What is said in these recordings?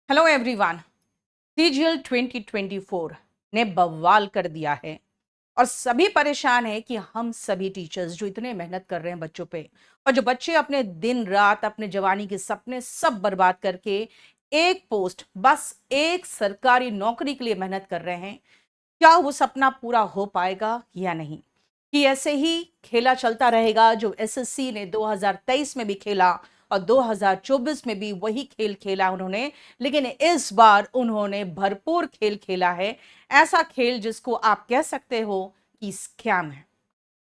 Hello everyone. CGL 2024 ने बवाल कर दिया है और सभी परेशान है कि हम सभी टीचर्स जो इतने मेहनत कर रहे हैं बच्चों पे, और जो बच्चे अपने दिन रात अपने जवानी के सपने सब बर्बाद करके एक पोस्ट, बस एक सरकारी नौकरी के लिए मेहनत कर रहे हैं, क्या वो सपना पूरा हो पाएगा या नहीं? कि ऐसे ही खेला चलता रहेगा जो एसएससी ने 2023 में भी खेला और 2024 में भी वही खेल खेला उन्होंने, लेकिन इस बार उन्होंने भरपूर खेल खेला है। ऐसा खेल जिसको आप कह सकते हो कि स्कैम है।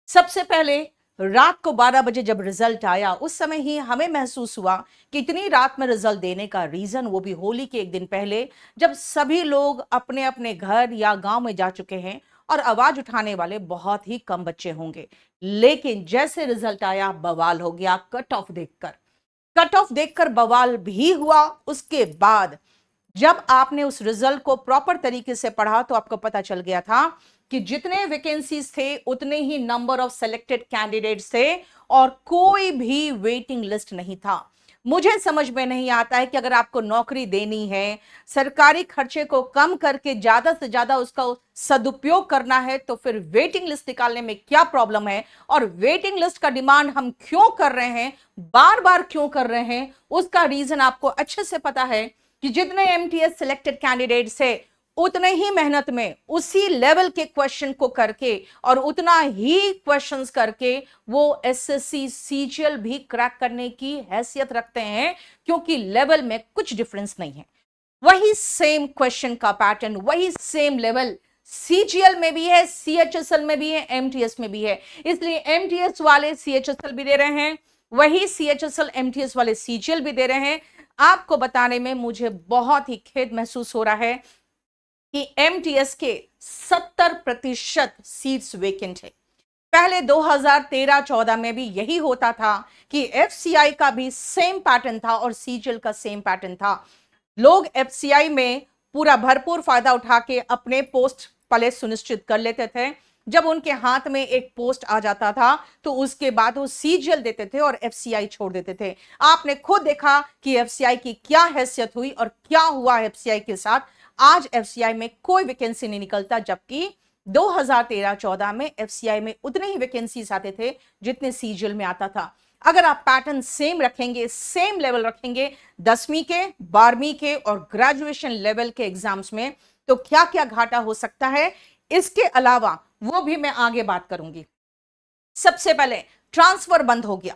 सबसे पहले रात को 12 बजे जब रिजल्ट आया, उस समय ही हमें महसूस हुआ कि इतनी रात में रिजल्ट देने का रीजन, वो भी होली के एक दिन पहले, जब सभी लोग अपने अपने घर या गांव में जा चुके हैं और आवाज उठाने वाले बहुत ही कम बच्चे होंगे। लेकिन जैसे रिजल्ट आया, बवाल हो गया। कट ऑफ देखकर बवाल भी हुआ। उसके बाद जब आपने उस रिजल्ट को प्रॉपर तरीके से पढ़ा तो आपको पता चल गया था कि जितने वैकेंसीज थे उतने ही नंबर ऑफ सेलेक्टेड कैंडिडेट्स थे और कोई भी वेटिंग लिस्ट नहीं था। मुझे समझ में नहीं आता है कि अगर आपको नौकरी देनी है, सरकारी खर्चे को कम करके ज्यादा से ज्यादा उसका सदुपयोग करना है, तो फिर वेटिंग लिस्ट निकालने में क्या प्रॉब्लम है? और वेटिंग लिस्ट का डिमांड हम क्यों कर रहे हैं, बार बार क्यों कर रहे हैं, उसका रीजन आपको अच्छे से पता है कि जितने एमटीएस सिलेक्टेड कैंडिडेट्स है उतने ही मेहनत में उसी लेवल के क्वेश्चन को करके और उतना ही क्वेश्चंस करके वो एसएससी सीजीएल भी क्रैक करने की हैसियत रखते हैं, क्योंकि लेवल में कुछ डिफरेंस नहीं है। वही सेम क्वेश्चन का पैटर्न, वही सेम लेवल सीजीएल में भी है, सीएचएसएल में भी है, एमटीएस में भी है। इसलिए एमटीएस वाले सीएचएसएल भी दे रहे हैं, वही सीएचएसएल एमटीएस वाले सीजीएल भी दे रहे हैं। आपको बताने में मुझे बहुत ही खेद महसूस हो रहा है कि एमटीएस के 70% सीट्स वेकेंट है। पहले 2013-14 में भी यही होता था कि एफसीआई का भी सेम पैटर्न था और सीजीएल का सेम पैटर्न था। लोग एफसीआई में पूरा भरपूर फायदा उठा के अपने पोस्ट पले सुनिश्चित कर लेते थे। जब उनके हाथ में एक पोस्ट आ जाता था तो उसके बाद वो सीजीएल देते थे और एफसीआई छोड़ देते थे। आपने खुद देखा कि एफसीआई की क्या हैसियत हुई और क्या हुआ एफसीआई के साथ। आज एफसीआई में कोई वैकेंसी नहीं निकलता, जबकि 2013-14 में एफसीआई में उतने ही वैकेंसीज आते थे जितने सीजीएल में आता था। अगर आप पैटर्न सेम रखेंगे, सेम लेवल रखेंगे 10वीं के, 12वीं के और ग्रेजुएशन लेवल के एग्जाम्स में, तो क्या क्या घाटा हो सकता है, इसके अलावा वो भी मैं आगे बात करूंगी। सबसे पहले ट्रांसफर बंद हो गया।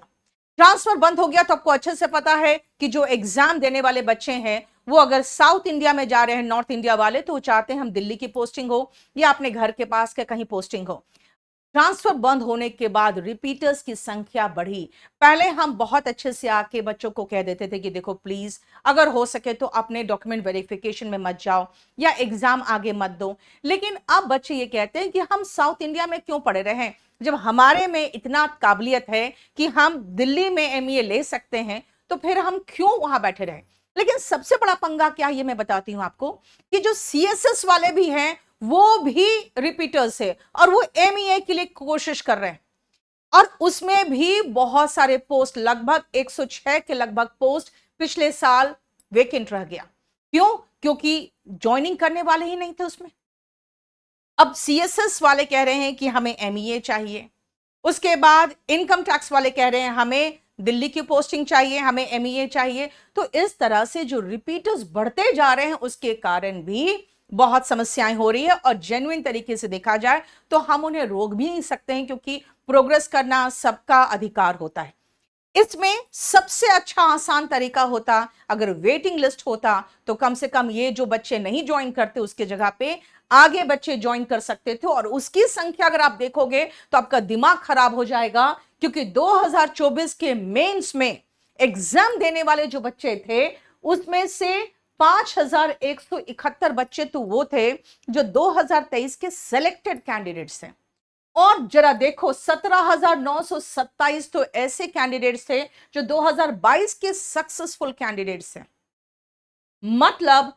ट्रांसफर बंद हो गया तो आपको अच्छे से पता है कि जो एग्जाम देने वाले बच्चे हैं वो अगर साउथ इंडिया में जा रहे हैं, नॉर्थ इंडिया वाले, तो वो चाहते हैं हम दिल्ली की पोस्टिंग हो या अपने घर के पास के कहीं पोस्टिंग हो। ट्रांसफर बंद होने के बाद रिपीटर्स की संख्या बढ़ी। पहले हम बहुत अच्छे से आके बच्चों को कह देते थे कि देखो प्लीज, अगर हो सके तो अपने डॉक्यूमेंट वेरिफिकेशन में मत जाओ या एग्जाम आगे मत दो। लेकिन अब बच्चे ये कहते हैं कि हम साउथ इंडिया में क्यों पढ़े रहे, जब हमारे में इतना काबिलियत है कि हम दिल्ली में एमईए ले सकते हैं, तो फिर हम क्यों वहां बैठे रहे। लेकिन सबसे बड़ा पंगा क्या, ये मैं बताती हूं आपको, कि जो सीएसएस वाले भी हैं वो भी रिपीटर्स है और वो एमईए के लिए कोशिश कर रहे हैं, और उसमें भी बहुत सारे पोस्ट, लगभग 106 के लगभग पोस्ट पिछले साल वेकेंट रह गया। क्यों? क्योंकि ज्वाइनिंग करने वाले ही नहीं थे उसमें। अब सीएसएस वाले कह रहे हैं कि हमें एमईए चाहिए, उसके बाद इनकम टैक्स वाले कह रहे हैं हमें दिल्ली की पोस्टिंग चाहिए, हमें एमईए चाहिए। तो इस तरह से जो रिपीटर्स बढ़ते जा रहे हैं उसके कारण भी बहुत समस्याएं हो रही है, और जेन्युइन तरीके से देखा जाए तो हम उन्हें रोक भी नहीं सकते हैं, क्योंकि प्रोग्रेस करना सबका अधिकार होता है। इसमें सबसे अच्छा आसान तरीका होता, अगर वेटिंग लिस्ट होता, तो कम से कम ये जो बच्चे नहीं ज्वाइन करते उसके जगह पे आगे बच्चे ज्वाइन कर सकते थे, और उसकी संख्या अगर आप देखोगे तो आपका दिमाग खराब हो जाएगा, क्योंकि 2024 के मेंस में एग्जाम देने वाले जो बच्चे थे उसमें से 5171 बच्चे तो वो थे जो 2023 के सिलेक्टेड कैंडिडेट्स हैं। और जरा देखो 17,927 तो ऐसे कैंडिडेट्स थे जो 2022 के सक्सेसफुल कैंडिडेट्स हैं। मतलब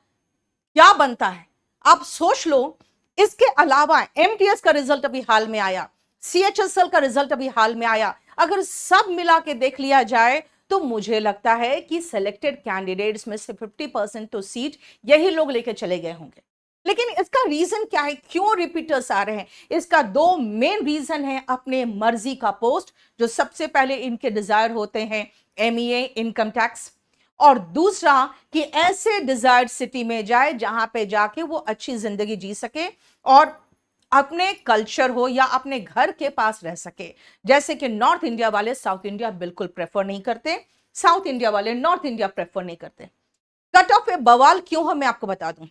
क्या बनता है, आप सोच लो। इसके अलावा एमटीएस का रिजल्ट अभी हाल में आया, सीएचएसएल का रिजल्ट अभी हाल में आया। अगर सब मिला के देख लिया जाए तो मुझे लगता है कि सिलेक्टेड कैंडिडेट्स में से 50% तो सीट यही लोग लेके चले गए होंगे। लेकिन इसका रीजन क्या है, क्यों रिपीटर्स आ रहे हैं? इसका दो मेन रीजन है। अपने मर्जी का पोस्ट, जो सबसे पहले इनके डिजायर होते हैं, एमईए, इनकम टैक्स, और दूसरा कि ऐसे डिजायर्ड सिटी में जाए जहां पे जाके वो अच्छी जिंदगी जी सके और अपने कल्चर हो या अपने घर के पास रह सके। जैसे कि नॉर्थ इंडिया वाले साउथ इंडिया बिल्कुल प्रेफर नहीं करते, साउथ इंडिया वाले नॉर्थ इंडिया प्रेफर नहीं करते। कट ऑफ पे बवाल क्यों हो, मैं आपको बता दूं।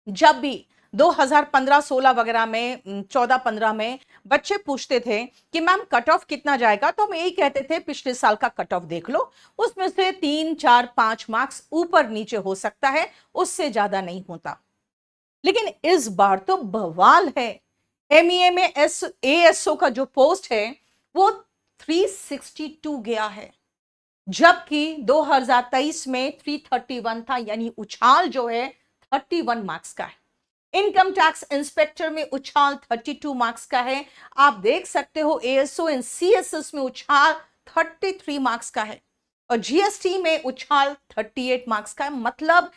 जब भी 2015-16 वगैरह में, 14-15 में बच्चे पूछते थे कि मैम कट ऑफ कितना जाएगा, तो हम यही कहते थे पिछले साल का कट ऑफ देख लो, उसमें से 3, 4, 5 मार्क्स ऊपर नीचे हो सकता है, उससे ज्यादा नहीं होता। लेकिन इस बार तो बवाल है। एमईए में एएसओ का जो पोस्ट है वो 362 गया है, जबकि 2023 में 331 था, यानी उछाल जो है 31 मार्क्स का है। इनकम टैक्स इंस्पेक्टर में उछाल 32 मार्क्स का है। आप देख सकते हो एएसओ एंड सीएसएस में उछाल 33 मार्क्स का है, और जीएसटी में उछाल 38 मार्क्स का है। मतलब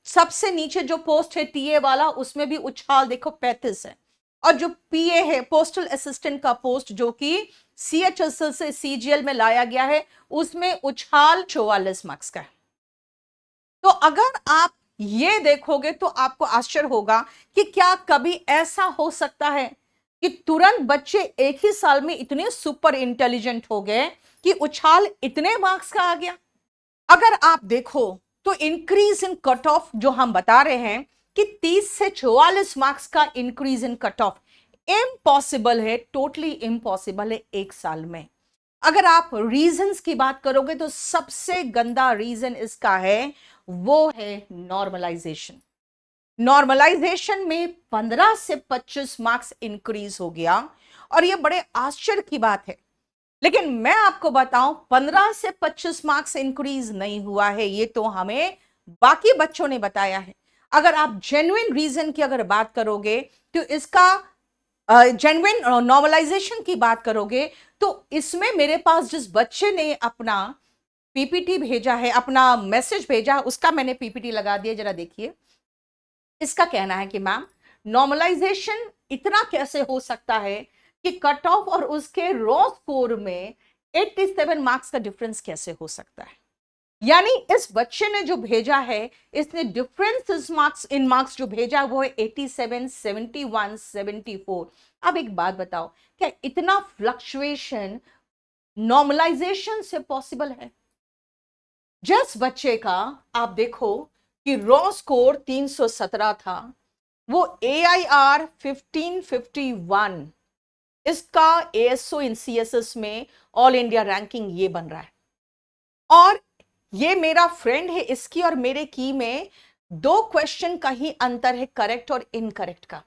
सबसे नीचे जो पोस्ट है टीए वाला, उसमें भी उछाल देखो 35 है, और जो पीए है, पोस्टल असिस्टेंट का पोस्ट, जो कि सीएचएसएल से सीजीएल में लाया गया है, उसमें उछाल 44 मार्क्स का है। तो अगर आप ये देखोगे तो आपको आश्चर्य होगा कि क्या कभी ऐसा हो सकता है कि तुरंत बच्चे एक ही साल में इतने सुपर इंटेलिजेंट हो गए कि उछाल इतने मार्क्स का आ गया। अगर आप देखो तो इंक्रीज इन कट ऑफ जो हम बता रहे हैं कि 30 से 44 मार्क्स का increase in cut off impossible है, टोटली इम्पॉसिबल है एक साल में। अगर आप रीजंस की बात करोगे तो सबसे गंदा रीजन इसका है, वो है नॉर्मलाइजेशन। नॉर्मलाइजेशन में 15 से 25 मार्क्स इंक्रीज हो गया, और ये बड़े आश्चर्य की बात है। लेकिन मैं आपको बताऊं, 15 से 25 मार्क्स इंक्रीज नहीं हुआ है, ये तो हमें बाकी बच्चों ने बताया है। अगर आप जेन्युइन रीजन की अगर बात करोगे तो इसका जेन्युइन नॉर्मलाइजेशन की बात करोगे तो इसमें मेरे पास जिस बच्चे ने अपना पीपीटी भेजा है, अपना मैसेज भेजा है, उसका मैंने पीपीटी लगा दिया, जरा देखिए। इसका कहना है कि मैम नॉर्मलाइजेशन इतना कैसे हो सकता है कि कट ऑफ और उसके रॉ स्कोर में 87 मार्क्स का डिफरेंस कैसे हो सकता है। यानी इस बच्चे ने जो भेजा है, इसने डिफरेंस इन मार्क्स जो भेजा वो है 87, 71, 74। अब एक बात बताओ, क्या इतना फ्लक्चुएशन नॉर्मलाइजेशन से पॉसिबल है? जिस बच्चे का आप देखो कि रॉ स्कोर 317 था, वो AIR 1551, इसका एएसओ इन सीएसएस में ऑल इंडिया रैंकिंग ये बन रहा है। और ये मेरा फ्रेंड है, इसकी और मेरे की में 2 क्वेश्चन का ही अंतर है, करेक्ट और इनकरेक्ट का।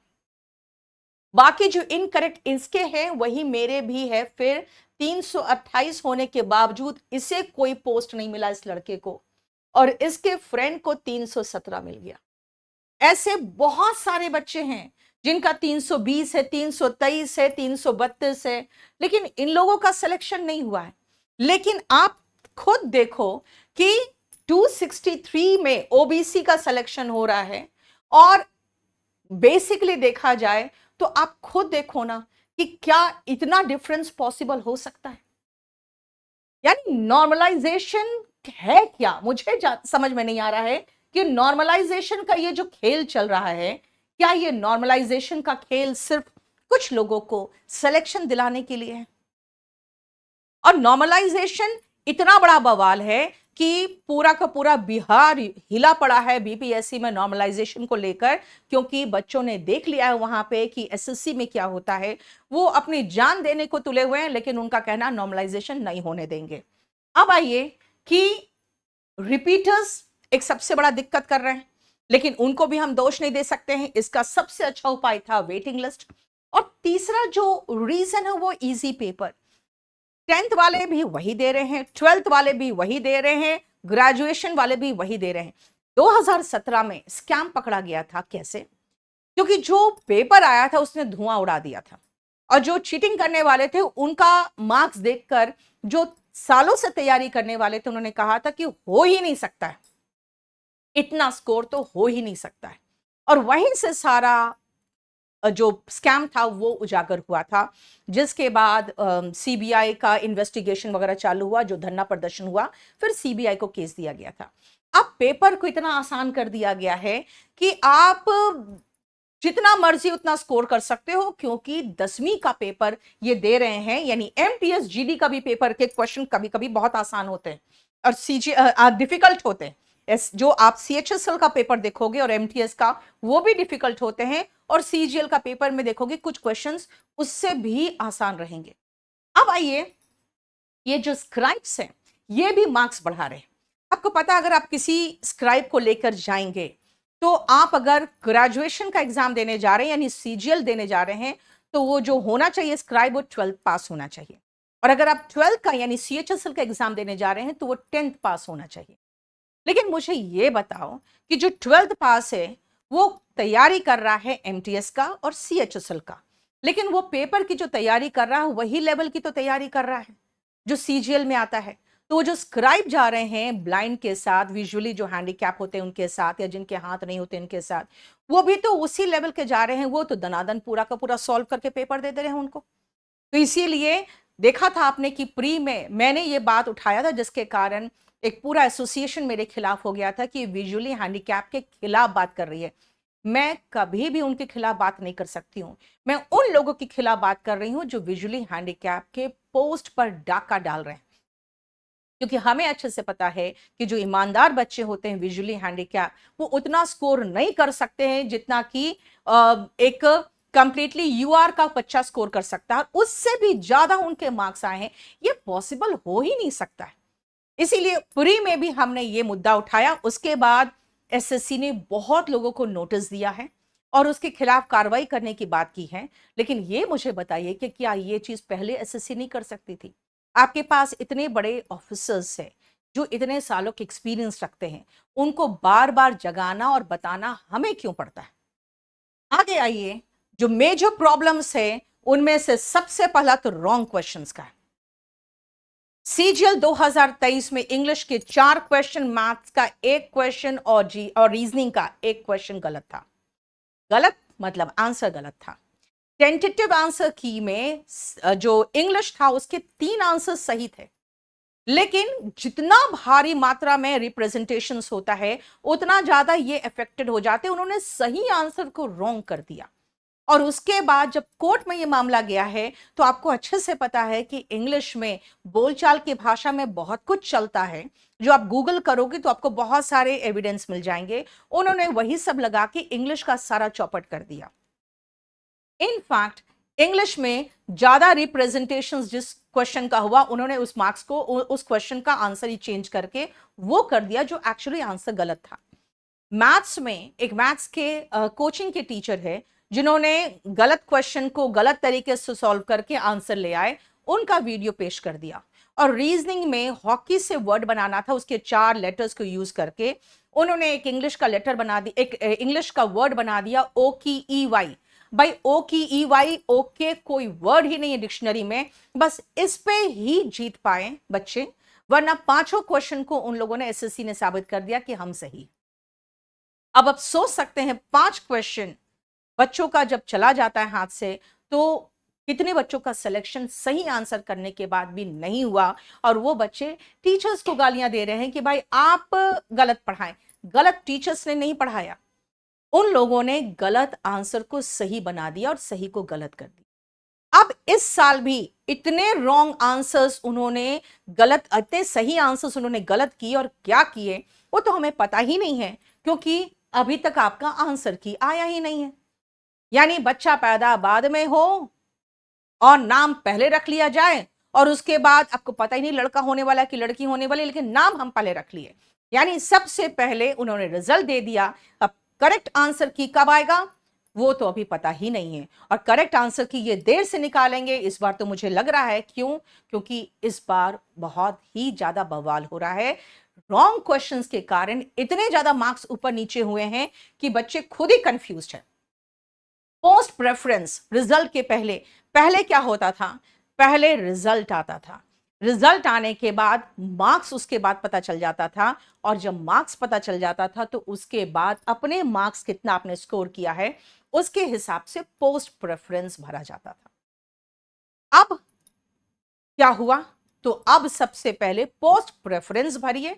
बाकी जो इनकरेक्ट इसके हैं वही मेरे भी है। फिर 328 होने के बावजूद इसे कोई पोस्ट नहीं मिला इस लड़के को, और इसके फ्रेंड को 317 मिल गया। ऐसे बहुत सारे बच्चे हैं जिनका 320 है, 323 है, 332 है, लेकिन इन लोगों का सिलेक्शन नहीं हुआ है। लेकिन आप खुद देखो कि 263 में ओबीसी का सिलेक्शन हो रहा है, और बेसिकली देखा जाए तो आप खुद देखो ना कि क्या इतना डिफरेंस पॉसिबल हो सकता है। यानी नॉर्मलाइजेशन है क्या, मुझे समझ में नहीं आ रहा है कि नॉर्मलाइजेशन का ये जो खेल चल रहा है, क्या ये नॉर्मलाइजेशन का खेल सिर्फ कुछ लोगों को सिलेक्शन दिलाने के लिए है? और नॉर्मलाइजेशन इतना बड़ा बवाल है कि पूरा का पूरा बिहार हिला पड़ा है बीपीएससी में नॉर्मलाइजेशन को लेकर, क्योंकि बच्चों ने देख लिया है वहां पे कि एसएससी में क्या होता है। वो अपनी जान देने को तुले हुए हैं, लेकिन उनका कहना नॉर्मलाइजेशन नहीं होने देंगे। अब आइए कि रिपीटर्स एक सबसे बड़ा दिक्कत कर रहे हैं, लेकिन उनको भी हम दोष नहीं दे सकते हैं। इसका सबसे अच्छा उपाय था वेटिंग लिस्ट। और तीसरा जो रीजन है वो इजी पेपर। 10th वाले भी वही दे रहे हैं, 12th वाले भी वही दे रहे हैं, ग्रेजुएशन वाले भी वही दे रहे हैं। 2017 में स्कैम पकड़ा गया था। कैसे? क्योंकि जो पेपर आया था उसने धुआं उड़ा दिया था, और जो चीटिंग करने वाले थे उनका मार्क्स देखकर जो सालों से तैयारी करने वाले थे, उन्होंने कहा था कि हो ही नहीं सकता है, इतना स्कोर तो हो ही नहीं सकता है। और वहीं से सारा जो स्कैम था वो उजागर हुआ था, जिसके बाद सीबीआई का इन्वेस्टिगेशन वगैरह चालू हुआ, जो धरना प्रदर्शन हुआ, फिर सीबीआई को केस दिया गया था। अब पेपर को इतना आसान कर दिया गया है कि आप जितना मर्जी उतना स्कोर कर सकते हो, क्योंकि 10वीं का पेपर ये दे रहे हैं, यानी एमटीएस जीडी का भी पेपर के क्वेश्चन कभी कभी बहुत आसान होते हैं और सीजी डिफिकल्ट होते हैं। जो आप सीएचएसएल का पेपर देखोगे और एमटीएस का, वो भी डिफिकल्ट होते हैं, और सीजीएल का पेपर में देखोगे कुछ क्वेश्चंस उससे भी आसान रहेंगे। अब आइए, ये जो स्क्राइब्स हैं ये भी मार्क्स बढ़ा रहे हैं। आपको पता है, अगर आप किसी स्क्राइब को लेकर जाएंगे तो आप अगर ग्रेजुएशन का एग्जाम देने जा रहे हैं यानी सीजीएल देने जा रहे हैं, तो वो जो होना चाहिए स्क्राइब, वो 12th पास होना चाहिए। और अगर आप 12th का यानी सीएचएसएल का एग्जाम देने जा रहे हैं तो वो 10th पास होना चाहिए। लेकिन मुझे ये बताओ कि जो 12th पास है वो तैयारी कर रहा है एमटीएस का और सीएचएसएल का, लेकिन वो पेपर की जो तैयारी कर रहा है वही लेवल की तो तैयारी कर रहा है जो सीजीएल में आता है। तो वो जो स्क्राइब जा रहे हैं ब्लाइंड के साथ, विजुअली जो हैंडीकैप होते हैं उनके साथ, या जिनके हाथ नहीं होते उनके साथ, वो भी तो उसी लेवल के जा रहे हैं। वो तो दनादन पूरा का पूरा सॉल्व करके पेपर दे दे रहे हैं उनको। तो इसीलिए देखा था आपने कि प्री में मैंने ये बात उठाया था, जिसके कारण एक पूरा एसोसिएशन मेरे खिलाफ हो गया था कि विजुअली हैंडीकैप के खिलाफ बात कर रही है। मैं कभी भी उनके खिलाफ बात नहीं कर सकती हूं। मैं उन लोगों के खिलाफ बात कर रही हूं जो विजुअली हैंडीकैप के पोस्ट पर डाका डाल रहे हैं, क्योंकि हमें अच्छे से पता है कि जो ईमानदार बच्चे होते हैं विजुअली हैंडीकैप, वो उतना स्कोर नहीं कर सकते हैं जितना कि एक कंप्लीटली यूआर का बच्चा स्कोर कर सकता है। उससे भी ज्यादा उनके मार्क्स आए हैं, ये पॉसिबल हो ही नहीं सकता है। इसीलिए प्री में भी हमने ये मुद्दा उठाया। उसके बाद एसएससी ने बहुत लोगों को नोटिस दिया है और उसके खिलाफ कार्रवाई करने की बात की है। लेकिन ये मुझे बताइए कि क्या ये चीज पहले एसएससी नहीं कर सकती थी? आपके पास इतने बड़े ऑफिसर्स हैं जो इतने सालों के एक्सपीरियंस रखते हैं, उनको बार बार जगाना और बताना हमें क्यों पड़ता है? आगे आइए, जो मेजर प्रॉब्लम्स है उनमें से सबसे पहला तो रॉन्ग क्वेश्चंस का है। सीजीएल 2023 में इंग्लिश के 4 क्वेश्चन, मैथ्स का 1 क्वेश्चन और रीजनिंग का 1 क्वेश्चन गलत था। गलत मतलब आंसर गलत था। टेंटेटिव आंसर की में जो इंग्लिश था उसके 3 आंसर सही थे, लेकिन जितना भारी मात्रा में रिप्रेजेंटेशंस होता है उतना ज्यादा ये अफेक्टेड हो जाते हैं। उन्होंने सही आंसर को रॉन्ग कर दिया। और उसके बाद जब कोर्ट में ये मामला गया है तो आपको अच्छे से पता है कि इंग्लिश में बोलचाल की भाषा में बहुत कुछ चलता है, जो आप गूगल करोगे तो आपको बहुत सारे एविडेंस मिल जाएंगे। उन्होंने वही सब लगा के इंग्लिश का सारा चौपट कर दिया। इनफैक्ट इंग्लिश में ज्यादा रिप्रेजेंटेशन जिस क्वेश्चन का हुआ, उन्होंने उस मार्क्स को उस क्वेश्चन का आंसर ही चेंज करके वो कर दिया जो एक्चुअली आंसर गलत था। मैथ्स में एक मैथ्स के कोचिंग के टीचर है जिन्होंने गलत क्वेश्चन को गलत तरीके से सॉल्व करके आंसर ले आए, उनका वीडियो पेश कर दिया। और रीजनिंग में हॉकी से वर्ड बनाना था, उसके 4 लेटर्स को यूज करके उन्होंने एक इंग्लिश का लेटर बना दिया, एक इंग्लिश का वर्ड बना दिया ओ की ई वाई। भाई ओ की ई वाई, ओके कोई वर्ड ही नहीं है डिक्शनरी में। बस इस पे ही जीत पाए बच्चे, वरना पांचों क्वेश्चन को उन लोगों ने, एसएससी ने साबित कर दिया कि हम सही। अब आप सोच सकते हैं 5 क्वेश्चन बच्चों का जब चला जाता है हाथ से, तो कितने बच्चों का सिलेक्शन सही आंसर करने के बाद भी नहीं हुआ, और वो बच्चे टीचर्स को गालियां दे रहे हैं कि भाई आप गलत पढ़ाएं। गलत टीचर्स ने नहीं पढ़ाया, उन लोगों ने गलत आंसर को सही बना दिया और सही को गलत कर दिया। अब इस साल भी इतने रॉन्ग आंसर्स उन्होंने गलत, इतने सही आंसर्स उन्होंने गलत किए, और क्या किए वो तो हमें पता ही नहीं है, क्योंकि अभी तक आपका आंसर की आया ही नहीं है। यानी बच्चा पैदा बाद में हो और नाम पहले रख लिया जाए, और उसके बाद आपको पता ही नहीं लड़का होने वाला कि लड़की होने वाली, लेकिन नाम हम पहले रख लिए। यानी सबसे पहले उन्होंने रिजल्ट दे दिया। अब करेक्ट आंसर की कब आएगा वो तो अभी पता ही नहीं है, और करेक्ट आंसर की ये देर से निकालेंगे इस बार तो मुझे लग रहा है। क्यों? क्योंकि इस बार बहुत ही ज्यादा बवाल हो रहा है। रॉन्ग क्वेश्चंस के कारण इतने ज्यादा मार्क्स ऊपर नीचे हुए हैं कि बच्चे खुद ही कंफ्यूज्ड हैं। पोस्ट प्रेफरेंस रिजल्ट के पहले पहले क्या होता था? पहले रिजल्ट आता था, रिजल्ट आने के बाद मार्क्स उसके बाद पता चल जाता था, और जब मार्क्स पता चल जाता था तो उसके बाद अपने मार्क्स कितना आपने स्कोर किया है उसके हिसाब से पोस्ट प्रेफरेंस भरा जाता था। अब क्या हुआ, तो अब सबसे पहले पोस्ट प्रेफरेंस भरिए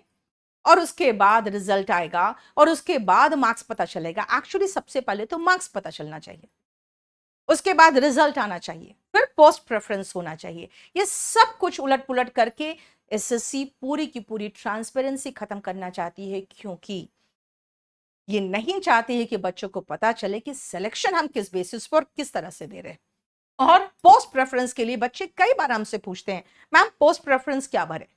और उसके बाद रिजल्ट आएगा और उसके बाद मार्क्स पता चलेगा। एक्चुअली सबसे पहले तो मार्क्स पता चलना चाहिए, उसके बाद रिजल्ट आना चाहिए, फिर पोस्ट प्रेफरेंस होना चाहिए। ये सब कुछ उलट पुलट करके एसएससी पूरी की पूरी ट्रांसपेरेंसी खत्म करना चाहती है, क्योंकि ये नहीं चाहती है कि बच्चों को पता चले कि सिलेक्शन हम किस बेसिस पर किस तरह से दे रहे हैं। और पोस्ट प्रेफरेंस के लिए बच्चे कई बार हमसे पूछते हैं, मैम पोस्ट प्रेफरेंस क्या भरे,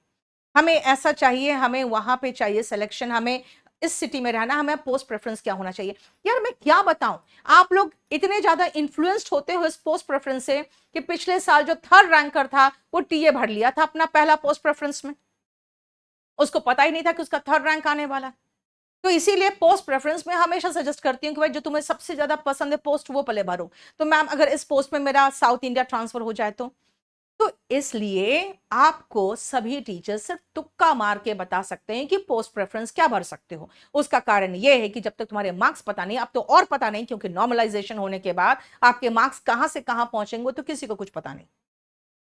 हमें ऐसा चाहिए, हमें वहां पे चाहिए सिलेक्शन, हमें इस सिटी में रहना, हमें पोस्ट प्रेफरेंस क्या होना चाहिए। यार मैं क्या बताऊं, आप लोग इतने ज्यादा इन्फ्लुएंस्ड होते हो इस पोस्ट प्रेफरेंस से कि पिछले साल जो थर्ड रैंकर था वो टीए भर लिया था अपना पहला पोस्ट प्रेफरेंस में, उसको पता ही नहीं था कि उसका थर्ड रैंक आने वाला है। तो इसीलिए पोस्ट प्रेफरेंस में हमेशा सजेस्ट करती हूँ कि भाई जो तुम्हें सबसे ज्यादा पसंद है पोस्ट वो पहले भरो। तो मैम अगर इस पोस्ट में मेरा साउथ इंडिया ट्रांसफर हो जाए तो इसलिए आपको सभी टीचर सिर्फ तुक्का मार के बता सकते हैं कि पोस्ट प्रेफरेंस क्या भर सकते हो। उसका कारण यह है कि जब तक तुम्हारे मार्क्स पता नहीं, अब तो और पता नहीं, क्योंकि नॉर्मलाइजेशन होने के बाद आपके मार्क्स कहां से कहां पहुंचेंगे तो किसी को कुछ पता नहीं।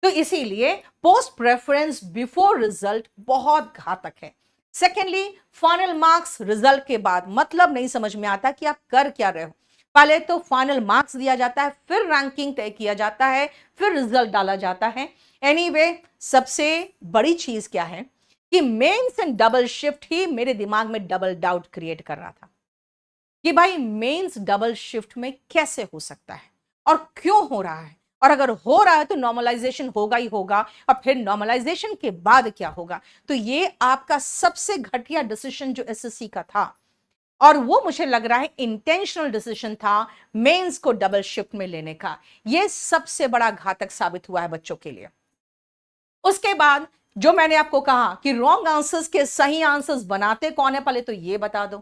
तो इसीलिए पोस्ट प्रेफरेंस बिफोर रिजल्ट बहुत घातक है। सेकेंडली, फाइनल मार्क्स रिजल्ट के बाद मतलब नहीं समझ में आता कि आप कर क्या रहे हो। पहले तो फाइनल मार्क्स दिया जाता है, फिर रैंकिंग तय किया जाता है, फिर रिजल्ट डाला जाता है। एनीवे, सबसे बड़ी चीज क्या है कि मेंस एंड डबल शिफ्ट ही मेरे दिमाग में डबल डाउट क्रिएट कर रहा था कि भाई मेंस डबल शिफ्ट में कैसे हो सकता है और क्यों हो रहा है, और अगर हो रहा है तो नॉर्मलाइजेशन होगा ही होगा, और फिर नॉर्मलाइजेशन के बाद क्या होगा। तो ये आपका सबसे घटिया डिसीजन जो एसएससी का था, और वो मुझे लग रहा है इंटेंशनल डिसीजन था मेंस को डबल शिफ्ट में लेने का। ये सबसे बड़ा घातक साबित हुआ है बच्चों के लिए। उसके बाद जो मैंने आपको कहा कि रॉन्ग आंसर्स के सही आंसर्स बनाते कौन है, पहले तो ये बता दो,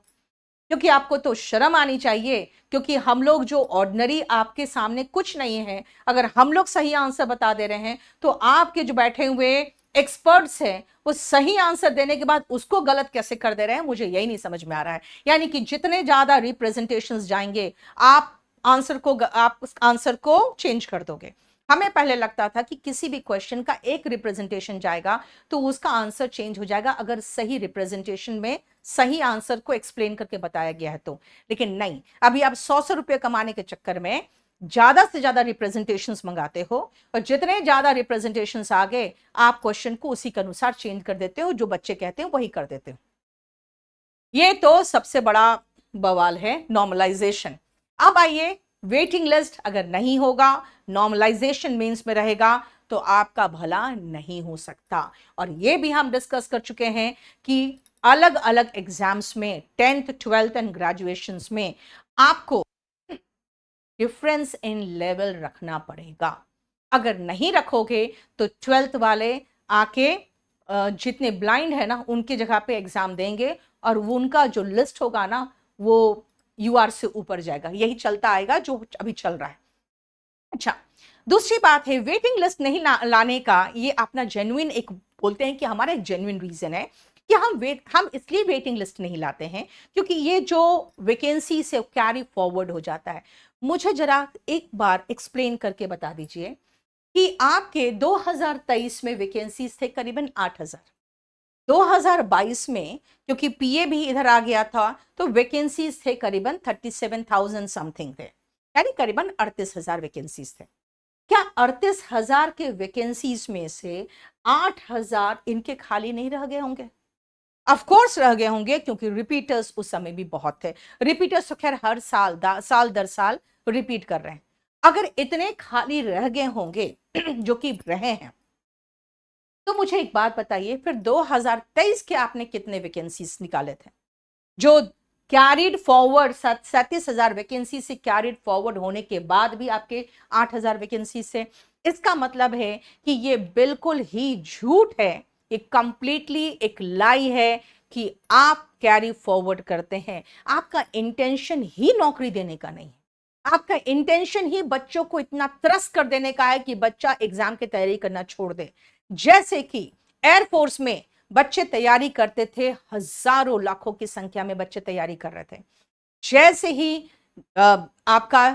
क्योंकि आपको तो शर्म आनी चाहिए। क्योंकि हम लोग जो ऑर्डिनरी आपके सामने कुछ नहीं है, अगर हम लोग सही आंसर बता दे रहे हैं तो आपके जो बैठे हुए एक्सपर्ट्स हैं वो सही आंसर देने के बाद उसको गलत कैसे कर दे रहे हैं, मुझे यही नहीं समझ में आ रहा है। यानी कि जितने ज्यादा रिप्रेजेंटेशंस जाएंगे आप आंसर को चेंज कर दोगे। हमें पहले लगता था कि किसी भी क्वेश्चन का एक रिप्रेजेंटेशन जाएगा तो उसका आंसर चेंज हो जाएगा अगर सही रिप्रेजेंटेशन में सही आंसर को एक्सप्लेन करके बताया गया है तो। लेकिन नहीं, अभी आप 100 रुपए कमाने के चक्कर में ज्यादा से ज्यादा रिप्रेजेंटेशंस मंगाते हो, और जितने ज्यादा रिप्रेजेंटेशंस आ गए आप क्वेश्चन को उसी के अनुसार चेंज कर देते हो, जो बच्चे कहते हैं वही कर देते हो। ये तो सबसे बड़ा बवाल है नॉर्मलाइजेशन। अब आइए, वेटिंग लिस्ट अगर नहीं होगा, नॉर्मलाइजेशन मींस में रहेगा, तो आपका भला नहीं हो सकता। और ये भी हम डिस्कस कर चुके हैं कि अलग अलग एग्जाम्स में 10th 12th एंड ग्रेजुएशन में आपको डिफरेंस इन लेवल रखना पड़ेगा। अगर नहीं रखोगे तो 12th वाले आके जितने ब्लाइंड है ना उनकी जगह पे एग्जाम देंगे, और वो उनका जो लिस्ट होगा ना वो यूआर से ऊपर जाएगा। यही चलता आएगा जो अभी चल रहा है। अच्छा, दूसरी बात है, वेटिंग लिस्ट नहीं लाने का ये अपना जेन्युइन एक बोलते हैं कि हमारा एक जेन्युइन रीजन है कि हम इसलिए वेटिंग लिस्ट नहीं लाते हैं क्योंकि ये जो वैकेंसी से कैरी फॉरवर्ड हो जाता है। मुझे जरा एक बार एक्सप्लेन करके बता दीजिए कि आपके 2023 में वैकेंसीज थे करीबन 8000, 2022 में क्योंकि पीए भी इधर आ गया था तो वैकेंसीज थे करीबन 37,000 समथिंग थे, यानी करीबन 38,000 वैकेंसीज थे। क्या 38,000 के वैकेंसीज में से 8,000 इनके खाली नहीं रह गए होंगे? ऑफ कोर्स रह गए होंगे, क्योंकि रिपीटर्स उस समय भी बहुत थे। रिपीटर्स तो खैर हर साल साल दर साल रिपीट कर रहे हैं। अगर इतने खाली रह गए होंगे जो कि रहे हैं, तो मुझे एक बात बताइए, फिर 2023 के आपने कितने वैकेंसीज निकाले थे जो कैरिड फॉरवर्ड? 37,000 वैकेंसी से कैरिड फॉरवर्ड होने के बाद भी आपके 8,000 वैकेंसी से। इसका मतलब है कि ये बिल्कुल ही झूठ है, ये कंप्लीटली एक लाई है कि आप कैरी फॉरवर्ड करते हैं। आपका इंटेंशन ही नौकरी देने का नहीं है, आपका इंटेंशन ही बच्चों को इतना त्रस्त कर देने का है कि बच्चा एग्जाम की तैयारी करना छोड़ दे। जैसे कि एयरफोर्स में बच्चे तैयारी करते थे, हजारों लाखों की संख्या में बच्चे तैयारी कर रहे थे। जैसे ही आपका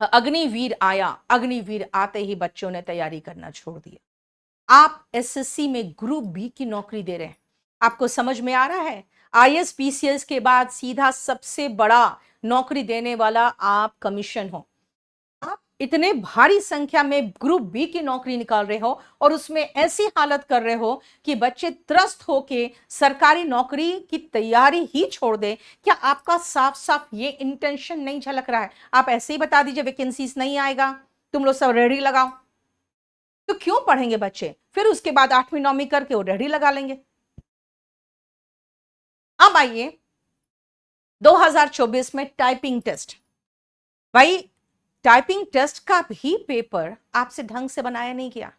अग्निवीर आया, अग्निवीर आते ही बच्चों ने तैयारी करना छोड़ दिया। आप एसएससी में ग्रुप बी की नौकरी दे रहे हैं, आपको समझ में आ रहा है? आईएएस पीसीएस के बाद सीधा सबसे बड़ा नौकरी देने वाला आप कमीशन हो। आप इतने भारी संख्या में ग्रुप बी की नौकरी निकाल रहे हो और उसमें ऐसी हालत कर रहे हो कि बच्चे त्रस्त होके सरकारी नौकरी की तैयारी ही छोड़ दे। क्या आपका साफ साफ ये इंटेंशन नहीं झलक रहा है? आप ऐसे ही बता दीजिए वैकेंसीज नहीं आएगा, तुम लोग सब रेडी लगाओ। तो क्यों पढ़ेंगे बच्चे? फिर उसके बाद 8वीं 9वीं करके वो रेडी लगा लेंगे। अब आइए 2024 में टाइपिंग टेस्ट। भाई, टाइपिंग टेस्ट का भी पेपर आपसे ढंग से बनाया नहीं गया।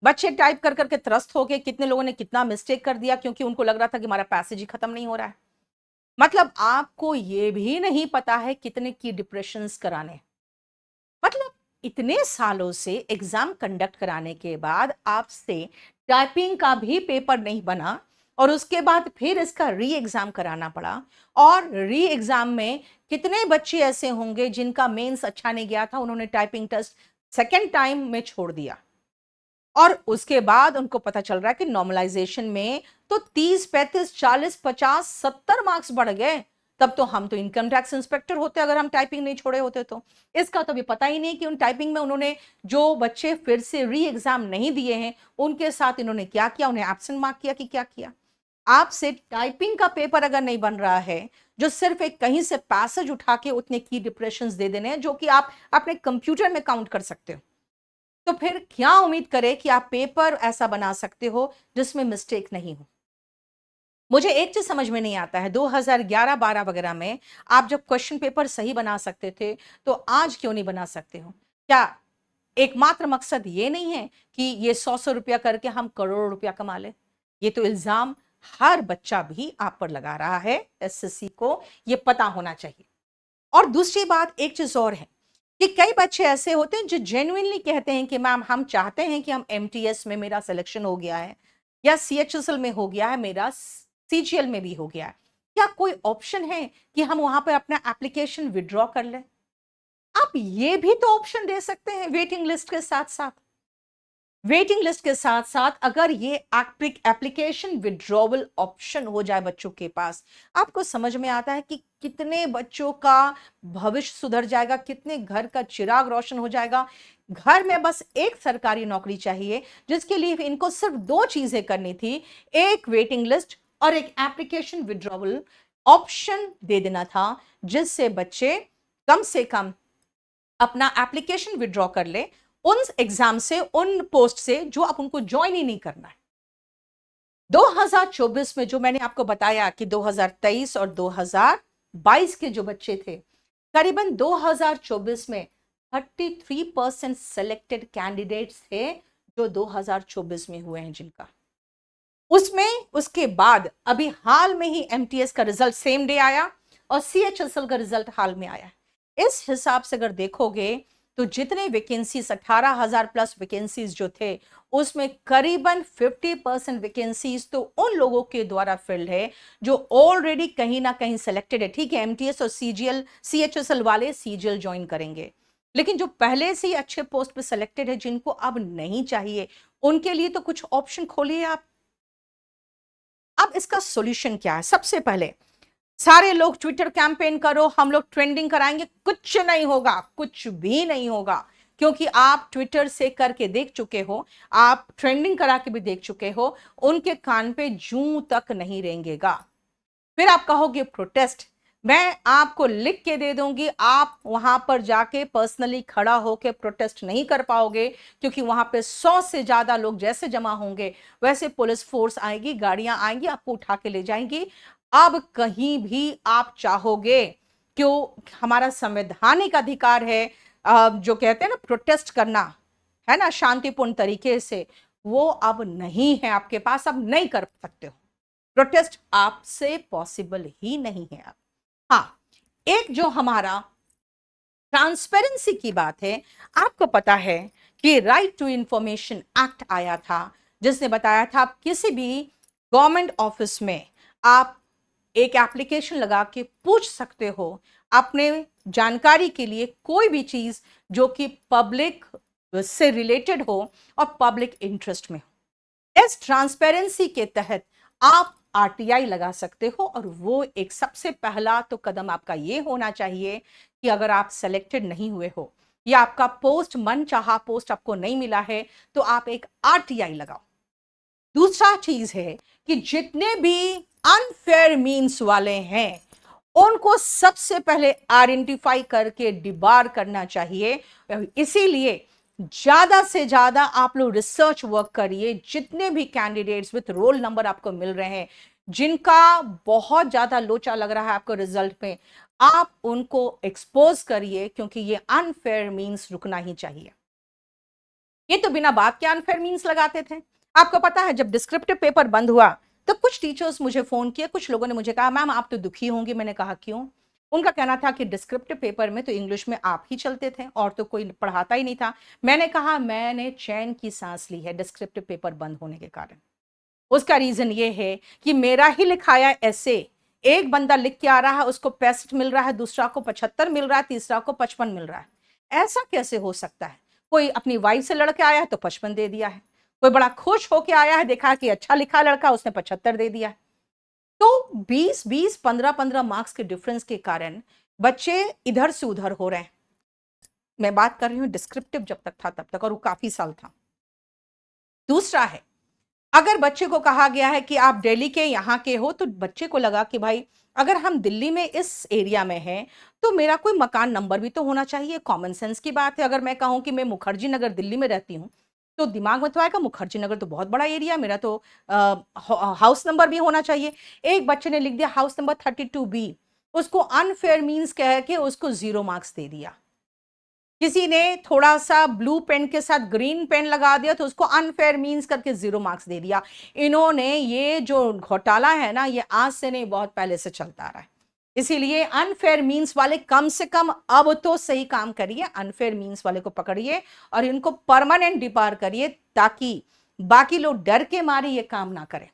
बच्चे टाइप कर करके त्रस्त हो गए। कितने लोगों ने कितना मिस्टेक कर दिया क्योंकि उनको लग रहा था कि हमारा पैसेज ही खत्म नहीं हो रहा है। मतलब आपको यह भी नहीं पता है कितने की डिप्रेशंस कराने। मतलब इतने सालों से एग्जाम कंडक्ट कराने के बाद आपसे टाइपिंग का भी पेपर नहीं बना और उसके बाद फिर इसका री एग्जाम कराना पड़ा। और री एग्जाम में कितने बच्चे ऐसे होंगे जिनका मेंस अच्छा नहीं गया था, उन्होंने टाइपिंग टेस्ट सेकेंड टाइम में छोड़ दिया और उसके बाद उनको पता चल रहा है कि नॉर्मलाइजेशन में तो 30, 35, 40, 50, 70 मार्क्स बढ़ गए। तब तो हम तो इनकम टैक्स इंस्पेक्टर होते अगर हम टाइपिंग नहीं छोड़े होते। तो इसका तो भी पता ही नहीं कि उन टाइपिंग में उन्होंने जो बच्चे फिर से री एग्जाम नहीं दिए हैं उनके साथ इन्होंने क्या किया, उन्हें एब्सेंट मार्क किया कि क्या किया। आपसे टाइपिंग का पेपर अगर नहीं बन रहा है, जो सिर्फ एक कहीं से पैसेज उठा के उतने की डिप्रेशंस दे देने हैं जो कि आप अपने कंप्यूटर में काउंट कर सकते हो, तो फिर क्या उम्मीद करें कि आप पेपर ऐसा बना सकते हो जिसमें मिस्टेक नहीं हो। मुझे एक चीज समझ में नहीं आता है, 2011-12 वगैरह में आप जब क्वेश्चन पेपर सही बना सकते थे तो आज क्यों नहीं बना सकते हो? क्या एकमात्र मकसद ये नहीं है कि ये 100 रुपया करके हम करोड़ रुपया कमा ले? ये तो इल्जाम हर बच्चा भी आप पर लगा रहा है। एसएससी को ये पता होना चाहिए। और दूसरी बात एक चीज और है कि कई बच्चे ऐसे होते हैं जो जेन्युइनली कहते हैं कि मैम हम चाहते हैं कि हम एमटीएस में मेरा सिलेक्शन हो गया है या सीएचएसएल में हो गया है, मेरा सीजीएल में भी हो गया है, क्या कोई ऑप्शन है कि हम वहां पर अपना एप्लीकेशन विड्रॉ कर लें? आप ये भी तो ऑप्शन दे सकते हैं वेटिंग लिस्ट के साथ साथ। वेटिंग लिस्ट के साथ साथ अगर ये एप्लीकेशन विड्रॉवल ऑप्शन हो जाए बच्चों के पास, आपको समझ में आता है कि कितने बच्चों का भविष्य सुधर जाएगा, कितने घर का चिराग रोशन हो जाएगा। घर में बस एक सरकारी नौकरी चाहिए जिसके लिए इनको सिर्फ 2 चीजें करनी थी, एक वेटिंग लिस्ट और एक एप्लीकेशन विड्रॉवल ऑप्शन दे देना था, जिससे बच्चे कम से कम अपना एप्लीकेशन विड्रॉ कर ले उन एग्जाम से, उन पोस्ट से जो अब उनको ज्वाइन ही नहीं करना है। 2024 में जो मैंने आपको बताया कि 2023 और 2022 के जो बच्चे थे, करीबन 2024 में 33% सेलेक्टेड कैंडिडेट्स थे जो 2024 में हुए हैं जिनका। उसमें उसके बाद अभी हाल में ही एमटीएस का रिजल्ट सेम डे आया और सीएचएसएल का रिजल्ट हाल में आया। इस हिसाब से अगर देखोगे तो जितने वैकेंसीज 18,000 प्लस वैकेंसीज जो थे उसमें करीबन 50% वैकेंसीज तो उन लोगों के द्वारा फिल्ड है जो ऑलरेडी कहीं ना कहीं सिलेक्टेड है। ठीक है, एमटीएस और सीजीएल सीएचएसएल वाले सीजीएल ज्वाइन करेंगे, लेकिन जो पहले से ही अच्छे पोस्ट पे सिलेक्टेड है जिनको अब नहीं चाहिए, उनके लिए तो कुछ ऑप्शन खोलिए आप। अब इसका सॉल्यूशन क्या है? सबसे पहले सारे लोग ट्विटर कैंपेन करो, हम लोग ट्रेंडिंग कराएंगे। कुछ नहीं होगा, कुछ भी नहीं होगा, क्योंकि आप ट्विटर से करके देख चुके हो, आप ट्रेंडिंग करा के भी देख चुके हो, उनके कान पे जूं तक नहीं रेंगेगा। फिर आप कहोगे प्रोटेस्ट, मैं आपको लिख के दे दूंगी, आप वहां पर जाके पर्सनली खड़ा होके प्रोटेस्ट नहीं कर पाओगे क्योंकि वहां पे 100 से ज्यादा लोग जैसे जमा होंगे वैसे पुलिस फोर्स आएगी, गाड़ियां आएंगी, आपको उठा के ले जाएंगी। अब कहीं भी आप चाहोगे, क्यों, हमारा संवैधानिक अधिकार है जो कहते हैं ना प्रोटेस्ट करना, है ना, शांतिपूर्ण तरीके से, वो अब नहीं है आपके पास, अब नहीं कर सकते हो प्रोटेस्ट, आपसे पॉसिबल ही नहीं है अब। हाँ, एक जो हमारा ट्रांसपेरेंसी की बात है, आपको पता है ये राइट टू इंफॉर्मेशन एक्ट आया था, जिसने बताया था आप किसी भी गवर्नमेंट ऑफिस में आप एक एप्लीकेशन लगा के पूछ सकते हो अपने जानकारी के लिए कोई भी चीज जो कि पब्लिक से रिलेटेड हो और पब्लिक इंटरेस्ट में हो। इस ट्रांसपेरेंसी के तहत आप आरटीआई लगा सकते हो, और वो एक सबसे पहला तो कदम आपका ये होना चाहिए कि अगर आप सेलेक्टेड नहीं हुए हो या आपका पोस्ट मन चाहा पोस्ट आपको नहीं मिला है तो आप एक आरटीआई लगाओ। दूसरा चीज है कि जितने भी अनफेयर मीन्स वाले हैं उनको सबसे पहले आइडेंटिफाई करके डिबार करना चाहिए। इसीलिए ज्यादा से ज्यादा आप लोग रिसर्च वर्क करिए। जितने भी कैंडिडेट्स विथ रोल नंबर आपको मिल रहे हैं, जिनका बहुत ज्यादा लोचा लग रहा है आपको रिजल्ट में, आप उनको एक्सपोज करिए, क्योंकि ये अनफेयर मीन्स रुकना ही चाहिए। ये तो बिना बात के अनफेयर मीन्स लगाते थे। आपको पता है जब डिस्क्रिप्टिव पेपर बंद हुआ तो कुछ टीचर्स मुझे फोन किए, कुछ लोगों ने मुझे कहा मैम आप तो दुखी होंगी। मैंने कहा क्यों? उनका कहना था कि डिस्क्रिप्टिव पेपर में तो इंग्लिश में आप ही चलते थे और तो कोई पढ़ाता ही नहीं था। मैंने कहा मैंने चैन की सांस ली है डिस्क्रिप्टिव पेपर बंद होने के कारण। उसका रीजन ये है कि मेरा ही लिखाया ऐसे एक बंदा लिख के आ रहा है, उसको 65 मिल रहा है, दूसरा को 75 मिल रहा है, तीसरा को 55 मिल रहा है। ऐसा कैसे हो सकता है? कोई अपनी वाइफ से लड़के आया है तो 55 दे दिया है, कोई बड़ा खुश होके आया है, देखा कि अच्छा लिखा लड़का, उसने 75 दे दिया है। तो 20-20, 15-15 मार्क्स के डिफरेंस के कारण बच्चे इधर से उधर हो रहे हैं। मैं बात कर रही हूं डिस्क्रिप्टिव जब तक था तब तक, और वो काफी साल था। दूसरा है, अगर बच्चे को कहा गया है कि आप दिल्ली के यहाँ के हो, तो बच्चे को लगा कि भाई अगर हम दिल्ली में इस एरिया में हैं तो मेरा कोई मकान नंबर भी तो होना चाहिए। कॉमन सेंस की बात है। अगर मैं कहूँ कि मैं मुखर्जी नगर दिल्ली में रहती हूँ तो दिमाग में तो आएगा मुखर्जी नगर तो बहुत बड़ा एरिया, मेरा तो हाउस नंबर भी होना चाहिए। एक बच्चे ने लिख दिया हाउस नंबर 32B, उसको अनफेयर मीन्स कह के उसको 0 मार्क्स दे दिया। किसी ने थोड़ा सा ब्लू पेन के साथ ग्रीन पेन लगा दिया तो उसको अनफेयर मीन्स करके 0 मार्क्स दे दिया। इन्होंने ये जो घोटाला है ना, ये आज से नहीं बहुत पहले से चलता आ रहा है। इसीलिए अनफेयर मीन्स वाले कम से कम अब तो सही काम करिए, अनफेयर मीन्स वाले को पकड़िए और इनको परमानेंट डिबार करिए, ताकि बाकी लोग डर के मारे ये काम ना करें।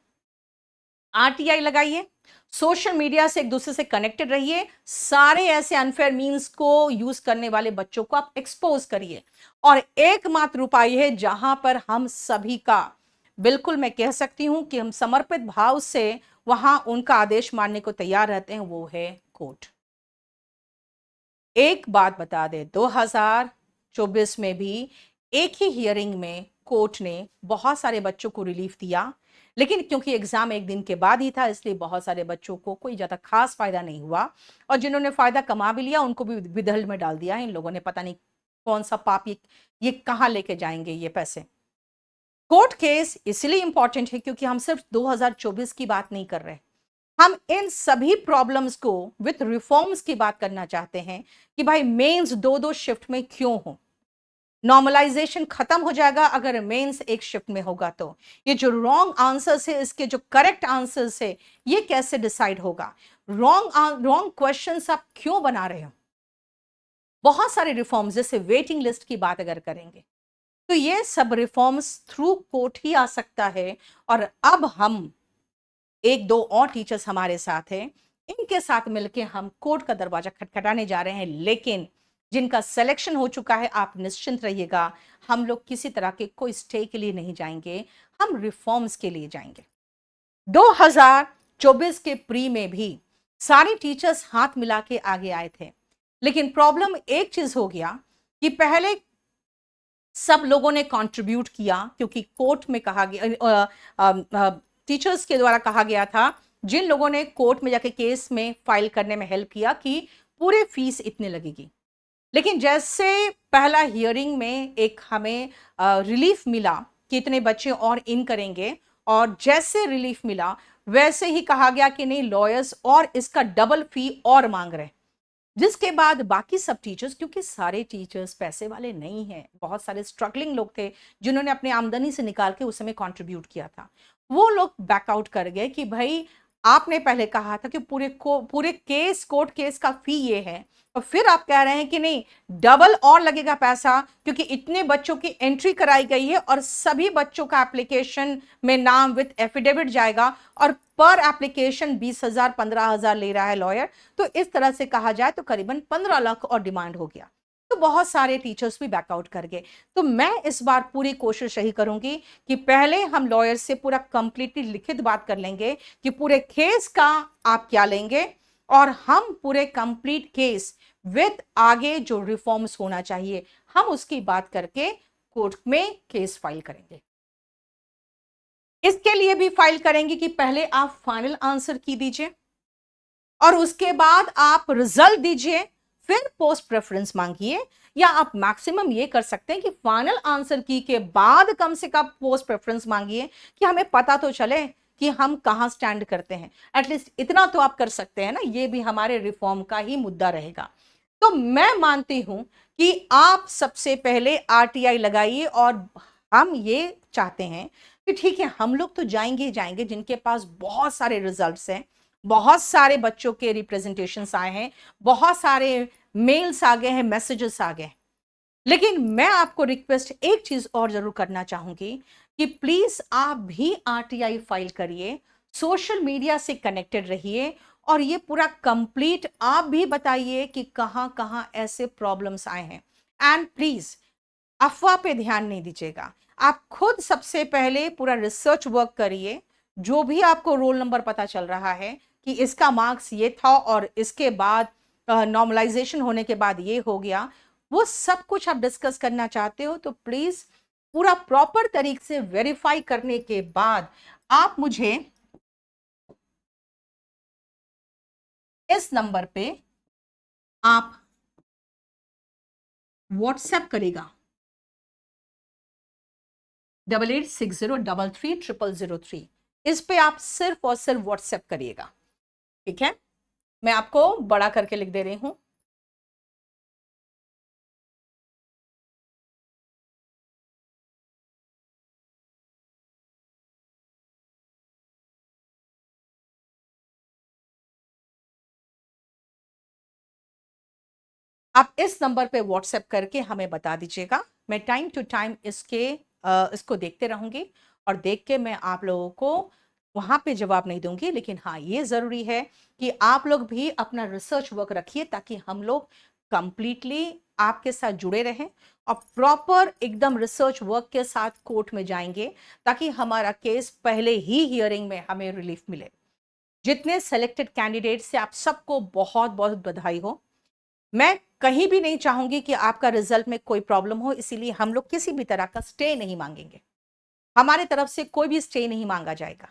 आरटीआई लगाइए, सोशल मीडिया से एक दूसरे से कनेक्टेड रहिए, सारे ऐसे अनफेयर मीन्स को यूज करने वाले बच्चों को आप एक्सपोज करिए। और एकमात्र उपाय है जहां पर हम सभी का, बिल्कुल मैं कह सकती हूं कि हम समर्पित भाव से वहां उनका आदेश मानने को तैयार रहते हैं, वो है कोर्ट। एक बात बता दे, 2024 में भी एक ही हियरिंग में कोर्ट ने बहुत सारे बच्चों को रिलीफ दिया, लेकिन क्योंकि एग्जाम एक दिन के बाद ही था इसलिए बहुत सारे बच्चों को कोई ज्यादा खास फायदा नहीं हुआ, और जिन्होंने फायदा कमा भी लिया उनको भी विदल्ड में डाल दिया है इन लोगों ने। पता नहीं कौन सा पाप ये कहां लेके जाएंगे ये पैसे। कोर्ट केस इसलिए इंपॉर्टेंट है क्योंकि हम सिर्फ 2024 की बात नहीं कर रहे, हम इन सभी प्रॉब्लम्स को विथ रिफॉर्म्स की बात करना चाहते हैं कि भाई मेंस 2-2 शिफ्ट में क्यों हो। नॉर्मलाइजेशन खत्म हो जाएगा अगर मेंस एक शिफ्ट में होगा। तो ये जो रॉन्ग आंसर्स है इसके जो करेक्ट आंसर्स है ये कैसे डिसाइड होगा? रॉन्ग क्वेश्चंस आप क्यों बना रहे हो? बहुत सारे रिफॉर्म्स, जैसे वेटिंग लिस्ट की बात अगर करेंगे तो ये सब रिफॉर्म्स थ्रू कोर्ट ही आ सकता है। और अब हम एक दो और टीचर्स हमारे साथ हैं, इनके साथ मिलकर हम कोर्ट का दरवाजा खटखटाने जा रहे हैं। लेकिन जिनका सिलेक्शन हो चुका है आप निश्चिंत रहिएगा, हम लोग किसी तरह के कोई स्टे के लिए नहीं जाएंगे, हम रिफॉर्म्स के लिए जाएंगे। 2024 के प्री में भी सारे टीचर्स हाथ मिला के आगे आए थे, लेकिन प्रॉब्लम एक चीज हो गया कि पहले सब लोगों ने कंट्रीब्यूट किया, क्योंकि कोर्ट में कहा गया, टीचर्स के द्वारा कहा गया था, जिन लोगों ने कोर्ट में जाके केस में फाइल करने में हेल्प किया कि पूरे फीस इतने लगेगी। लेकिन जैसे पहला हियरिंग में एक हमें रिलीफ मिला कि इतने बच्चे और इन करेंगे, और जैसे रिलीफ मिला वैसे ही कहा गया कि नहीं, लॉयर्स और इसका डबल फी और मांग रहे हैं। जिसके बाद बाकी सब टीचर्स, क्योंकि सारे टीचर्स पैसे वाले नहीं हैं, बहुत सारे स्ट्रगलिंग लोग थे जिन्होंने अपनी आमदनी से निकाल के उस समय कंट्रीब्यूट किया था, वो लोग बैकआउट कर गए कि भाई आपने पहले कहा था कि पूरे केस कोर्ट केस का फी ये है, और फिर आप कह रहे हैं कि नहीं डबल और लगेगा पैसा क्योंकि इतने बच्चों की एंट्री कराई गई है और सभी बच्चों का एप्लीकेशन में नाम विद एफिडेविट जाएगा और पर एप्लीकेशन 20,000 15,000 ले रहा है लॉयर। तो इस तरह से कहा जाए तो करीबन 15 लाख और डिमांड हो गया। तो बहुत सारे टीचर्स भी बैकआउट कर गए। तो मैं इस बार पूरी कोशिश यही करूंगी कि पहले हम लॉयर से पूरा कंप्लीटली लिखित बात कर लेंगे कि पूरे केस का आप क्या लेंगे, और हम पूरे कंप्लीट केस विद आगे जो रिफॉर्म्स होना चाहिए हम उसकी बात करके कोर्ट में केस फाइल करेंगे। इसके लिए भी फाइल करेंगे कि पहले आप फाइनल आंसर की दीजिए और उसके बाद आप रिजल्ट दीजिए, फिर पोस्ट प्रेफरेंस मांगिए, या आप मैक्सिमम ये कर सकते हैं कि फाइनल आंसर की के बाद कम से कम पोस्ट प्रेफरेंस मांगिए कि हमें पता तो चले कि हम कहां स्टैंड करते हैं। एटलीस्ट इतना तो आप कर सकते हैं ना, ये भी हमारे रिफॉर्म का ही मुद्दा रहेगा। तो मैं मानती हूं कि आप सबसे पहले आरटीआई लगाइए, और हम ये चाहते हैं कि ठीक है हम लोग तो जाएंगे ही जाएंगे जिनके पास बहुत सारे रिजल्ट्स हैं, बहुत सारे बच्चों के रिप्रेजेंटेशंस आए हैं, बहुत सारे मेल्स आ गए हैं, मैसेजेस आ गए हैं। लेकिन मैं आपको रिक्वेस्ट एक चीज और जरूर करना चाहूंगी कि प्लीज आप भी आरटीआई फाइल करिए, सोशल मीडिया से कनेक्टेड रहिए, और ये पूरा कंप्लीट आप भी बताइए कि कहां कहां ऐसे प्रॉब्लम्स आए हैं। एंड प्लीज अफवाह पे ध्यान नहीं दीजिएगा, आप खुद सबसे पहले पूरा रिसर्च वर्क करिए। जो भी आपको रोल नंबर पता चल रहा है कि इसका मार्क्स ये था और इसके बाद नॉर्मलाइजेशन होने के बाद ये हो गया, वो सब कुछ आप डिस्कस करना चाहते हो तो प्लीज पूरा प्रॉपर तरीके से वेरीफाई करने के बाद आप मुझे इस नंबर पे आप व्हाट्सएप करेगा 8860333003। इस पे आप सिर्फ और सिर्फ व्हाट्सएप करिएगा, ठीक है। मैं आपको बड़ा करके लिख दे रही हूं। आप इस नंबर पे व्हाट्सएप करके हमें बता दीजिएगा। मैं टाइम टू टाइम इसको देखते रहूंगी, और देख के मैं आप लोगों को वहां पे जवाब नहीं दूंगी। लेकिन हाँ ये जरूरी है कि आप लोग भी अपना रिसर्च वर्क रखिए ताकि हम लोग कंप्लीटली आपके साथ जुड़े रहें और प्रॉपर एकदम रिसर्च वर्क के साथ कोर्ट में जाएंगे ताकि हमारा केस पहले ही हियरिंग में हमें रिलीफ मिले। जितने सेलेक्टेड कैंडिडेट से आप सबको बहुत बहुत बधाई हो। मैं कहीं भी नहीं चाहूंगी कि आपका रिजल्ट में कोई प्रॉब्लम हो, इसीलिए हम लोग किसी भी तरह का स्टे नहीं मांगेंगे। हमारे तरफ से कोई भी स्टे नहीं मांगा जाएगा।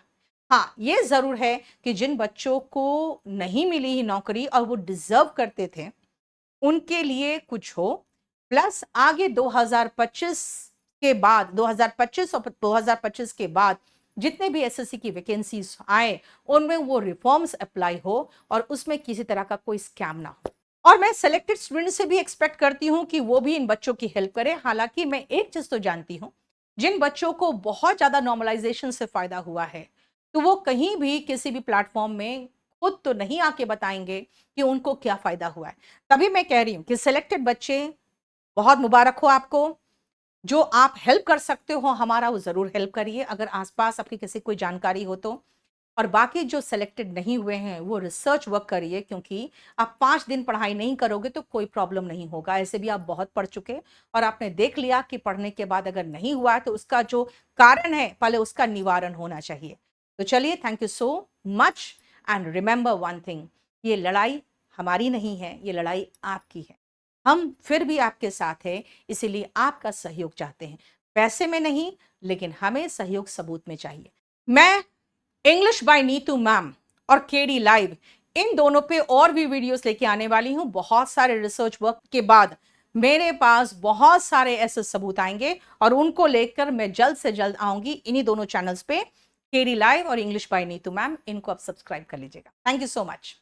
हाँ ये जरूर है कि जिन बच्चों को नहीं मिली ही नौकरी और वो डिजर्व करते थे उनके लिए कुछ हो, प्लस आगे 2025 के बाद 2025 और 2025 के बाद जितने भी एसएससी की वैकेंसीज आए उनमें वो रिफॉर्म्स अप्लाई हो और उसमें किसी तरह का कोई स्कैम ना हो। और मैं सेलेक्टेड स्टूडेंट से भी एक्सपेक्ट करती हूं कि वो भी इन बच्चों की हेल्प करें। हालांकि मैं एक चीज तो जानती हूं, जिन बच्चों को बहुत ज्यादा नॉर्मलाइजेशन से फायदा हुआ है तो वो कहीं भी किसी भी प्लेटफॉर्म में खुद तो नहीं आके बताएंगे कि उनको क्या फायदा हुआ है। तभी मैं कह रही हूं कि सिलेक्टेड बच्चे बहुत मुबारक हो आपको। जो आप हेल्प कर सकते हो हमारा वो जरूर हेल्प करिए अगर आसपास आपकी किसी कोई जानकारी हो तो। और बाकी जो सिलेक्टेड नहीं हुए हैं वो रिसर्च वर्क करिए, क्योंकि आप 5 दिन पढ़ाई नहीं करोगे तो कोई प्रॉब्लम नहीं होगा। ऐसे भी आप बहुत पढ़ चुके और आपने देख लिया कि पढ़ने के बाद अगर नहीं हुआ है तो उसका जो कारण है पहले उसका निवारण होना चाहिए। तो चलिए, thank you so much and remember one thing, ये लड़ाई हमारी नहीं है, ये लड़ाई आपकी है। हम फिर भी आपके साथ हैं, इसीलिए आपका सहयोग चाहते हैं, पैसे में नहीं लेकिन हमें सहयोग सबूत में चाहिए। मैं इंग्लिश बाय नीतू मैम और केडी लाइव इन दोनों पे और भी वीडियोस लेके आने वाली हूं। बहुत सारे रिसर्च वर्क के बाद मेरे पास बहुत सारे ऐसे सबूत आएंगे और उनको लेकर मैं जल्द से जल्द आऊंगी इन्हीं दोनों चैनल्स पे, केडी लाइव और इंग्लिश बाय नीतू मैम। इनको आप सब्सक्राइब कर लीजिएगा। Thank you so much.